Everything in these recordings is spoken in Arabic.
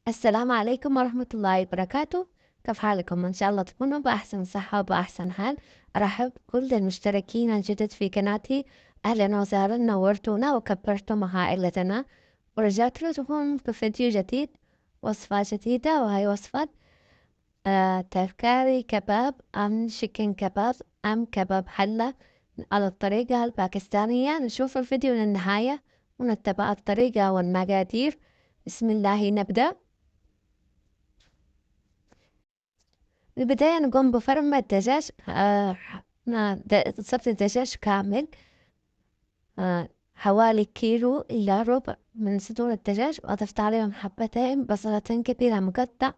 السلام عليكم ورحمة الله وبركاته. كيف حالكم؟ إن شاء الله تكونوا بأحسن صحة وبأحسن حال. أرحب كل المشتركين الجدد في قناتي. أهلا وسهلا، نورتونا وكبرتم عائلتنا، ورجعت لكم في فيديو جديد، وصفة جديدة، وهي وصفة تركاري كباب أم شيكن كباب أم كباب حلة على الطريقة الباكستانية. نشوف الفيديو للنهاية ونتبع الطريقة والمقادير. بسم الله نبدأ. بالبداية نقوم بفرم الدجاج. صفت الدجاج كامل، حوالي كيلو إلى ربع من صدور الدجاج، وأضفت عليهم حبتين بصلة كبيرة مقطع،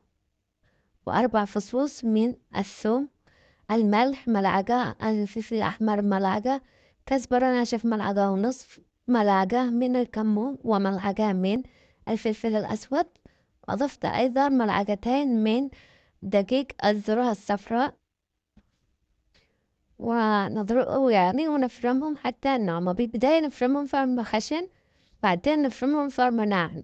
وأربع فصوص من الثوم، الملح ملعقة، الفلفل الأحمر ملعقة، كزبرة ناشف ملعقة ونصف، ملعقة من الكمون، وملعقة من الفلفل الأسود. وأضفت أيضا ملعقتين من دقيق الذرة الصفراء، ونضربه يعني ونفرمهم حتى النعمة. بالبداية نفرمهم فرم خشن، بعدين نفرمهم فرم ناعم.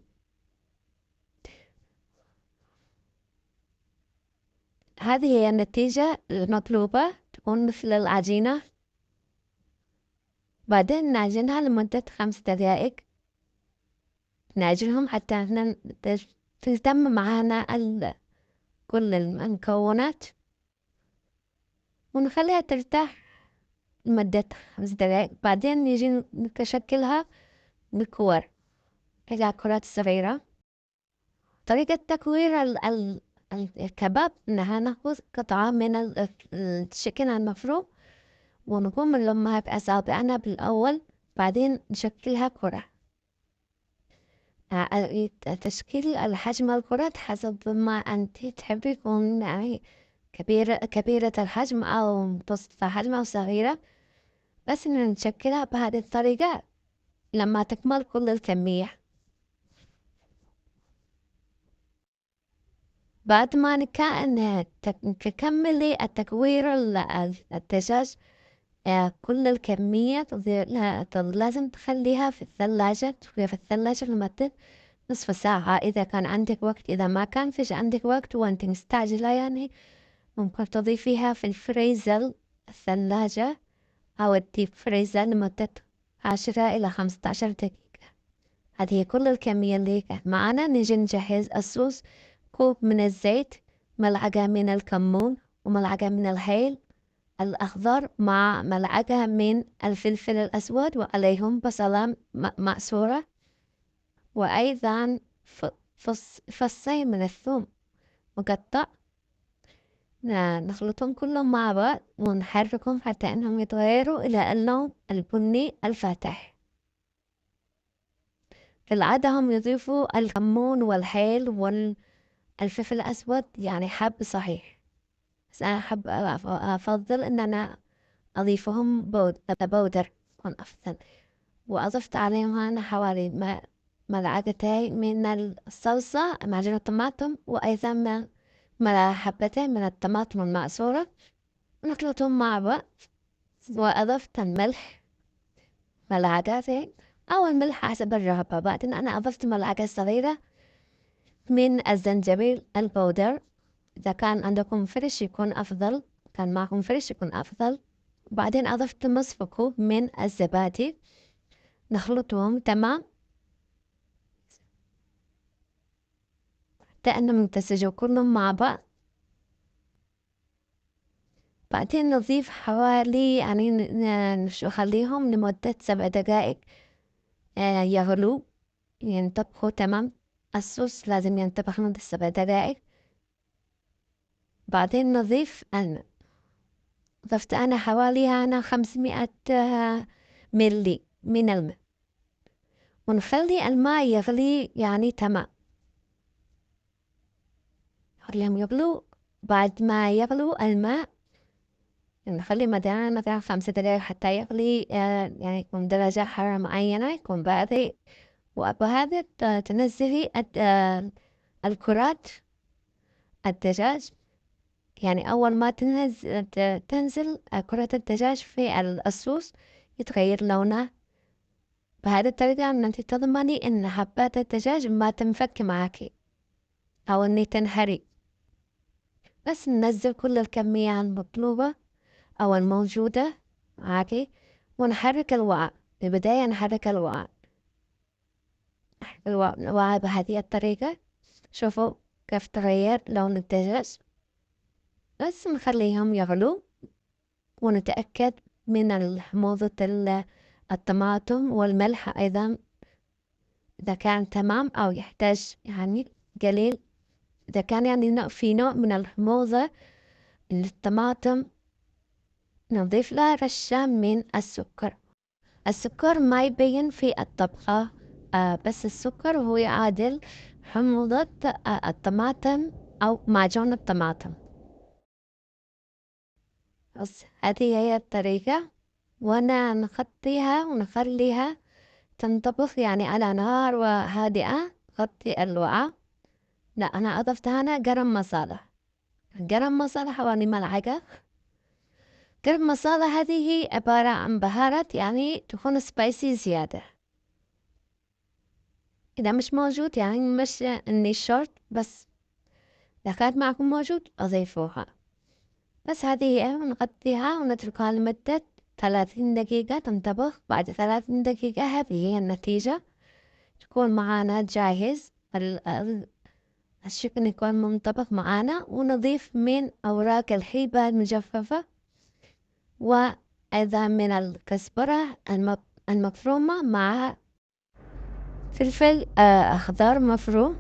هذه هي النتيجة المطلوبة، تكون مثل العجينة. بعدين نعجنها لمدة 5 دقائق، نعجنهم حتى تلتم معنا كل المكونات، ونخليها ترتاح لمدة 5 دقائق. بعدين نيجي نشكلها بكور إلى كرات صغيرة. طريقة تكوير الكباب إنها نأخذ قطعة من الشكل المفروم، ونقوم نلمها بأصابعنا بالأول، بعدين نشكلها كرة. تشكيل الحجم الكرة حسب ما أنت تحبي، يكون يعني كبيرة الحجم أو متوسط الحجم أو صغيرة، بس إن نشكلها بهذه الطريقة لما تكمل كل الكمية. بعد ما تكملي التكوير الدجاج، كل الكمية لازم تخليها في الثلاجة، تخليها في الثلاجة لمدة نصف ساعة إذا كان عندك وقت. إذا ما كان فيش عندك وقت وأنت مستعجلة يعني، ممكن تضيفيها في الفريزر، الثلاجة أو الديب فريزر لمدة 10 إلى 15 دقيقة. هذه هي كل الكمية اللي معنا. نيجي نجهز الصوص: كوب من الزيت، ملعقة من الكمون، وملعقة من الهيل الأخضر، مع ملعقة من الفلفل الأسود، وعليهم بصلة معصورة، وأيضا فصين من الثوم مقطع. نخلطهم كلهم مع بعض ونحركهم حتى أنهم يتغيروا إلى اللون البني الفاتح. في العادة هم يضيفوا الكمون والهيل والفلفل الأسود، يعني حب صحيح، بس أنا أفضل أن أنا أضيفهم بودر، يكون أفضل. وأضفت عليهم هنا حوالي ملعقتين من الصلصة معجون الطماطم، وأيضا حبتين من الطماطم المعصورة، ونخلطهم مع بعض. وأضفت الملح ملعقتين، أو الملح حسب الرغبة. بعدين أنا أضفت ملعقة صغيرة من الزنجبيل البودر، إذا كان عندكم فريش يكون أفضل، كان معكم فريش يكون أفضل. بعدين أضفت نصف كوب من الزبادي، نخلطهم تمام حتى أنهم يمتزجوا كلهم مع بعض. بعدين نضيف حوالي يعني نخليهم لمدة 7 دقائق يغلو، ينطبخوا تمام. الصوص لازم ينطبخ لمدة 7 دقائق. بعدين نضيف الماء. ضفت أنا حوالي 500 ملي من الماء، ونخلي الماء يغلي يعني تمام، نخليهم يغلوا. بعد ما يغلو الماء نخلي مثلا 5 دقائق حتى يغلي، يعني يكون درجة حرارة معينة، يكون باردة. وبهذا تنزلي الكرات الدجاج، يعني أول ما تنزل كرة الدجاج في الصوص يتغير لونه. بهذه الطريقة أن أنت تضمني إن حبات الدجاج ما تنفك معاكي. أو إني تنهري. بس ننزل كل الكمية المطلوبة أو الموجودة عادي، ونحرك الوعاء. في البداية نحرك الوعاء بهذه الطريقة. شوفوا كيف تغير لون الدجاج. بس نخليهم يغلوا ونتأكد من حموضة الطماطم والملح أيضا إذا كان تمام أو يحتاج يعني قليل. إذا كان يعني في نوع من الحموضة للطماطم نضيف لها رشة من السكر. السكر ما يبين في الطبخة، بس السكر هو يعادل حموضة الطماطم أو معجون الطماطم. بس هذه هي الطريقة، وأنا نغطيها ونخليها تنطبخ يعني على نار هادئة. غطي الوعاء. لا، أنا أضفت هنا قرن مصالة حوالي ملعقة. قرن مصالة هذه هي عبارة عن بهارات يعني تكون سبايسي زيادة. إذا مش موجود يعني مش إني شرط، بس إذا كانت معكم موجود أضيفوها. بس هذه هي، نغطيها ونتركها لمدة 30 دقيقة تنطبخ. بعد 30 دقيقة هذه هي النتيجة. تكون معانا جاهز الشكل يكون منطبخ معانا. ونضيف من أوراق الحلبة المجففة، وأيضا من الكزبرة المفرومة مع فلفل أخضر مفروم،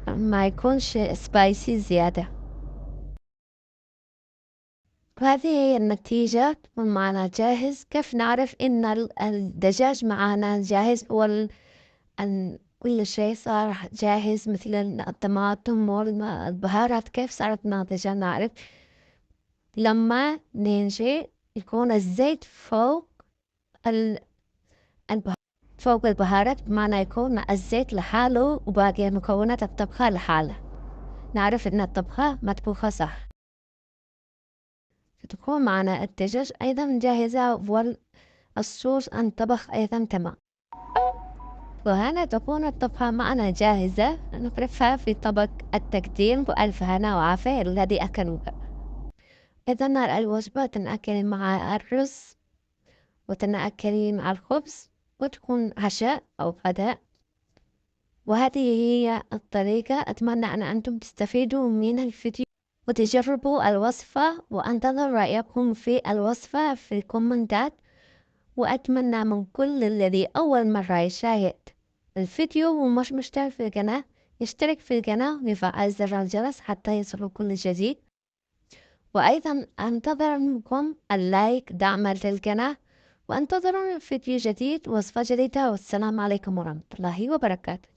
ما يكونش سبايسي زيادة. وهذه هي النتيجة، تكون معنا جاهز. كيف نعرف إن الدجاج معنا جاهز كل شيء صار جاهز مثل الطماطم والبهارات كيف صارت ناضجة؟ نعرف لما ننجي يكون الزيت فوق البهارات، بمعنى يكون الزيت لحاله وباقي مكونات الطبخة لحالها. نعرف إن الطبخة مطبوخة صح. تكون معنا الدجاج أيضا جاهزة والصوص انطبخ أيضا تمام. وهنا تكون الطبخة معنا جاهزة. نغرفها في طبق التقديم بألف هنا وعافية الذي أكلوها. إذا الوجبة تنأكل مع الرز وتنأكلين مع الخبز وتكون عشاء أو غداء. وهذه هي الطريقة. أتمنى أن أنتم تستفيدوا من الفيديو وتجربوا الوصفة، وأنتظر رأيكم في الوصفة في الكومنتات. وأتمنى من كل الذي أول مرة يشاهد الفيديو ومش مشترك في القناة يشترك في القناة ويفعل زر الجرس حتى يصلوا كل جديد. وأيضا أنتظر منكم اللايك دعما للقناة، وأنتظروا فيديو جديد وصفة جديدة. والسلام عليكم ورحمة الله وبركاته.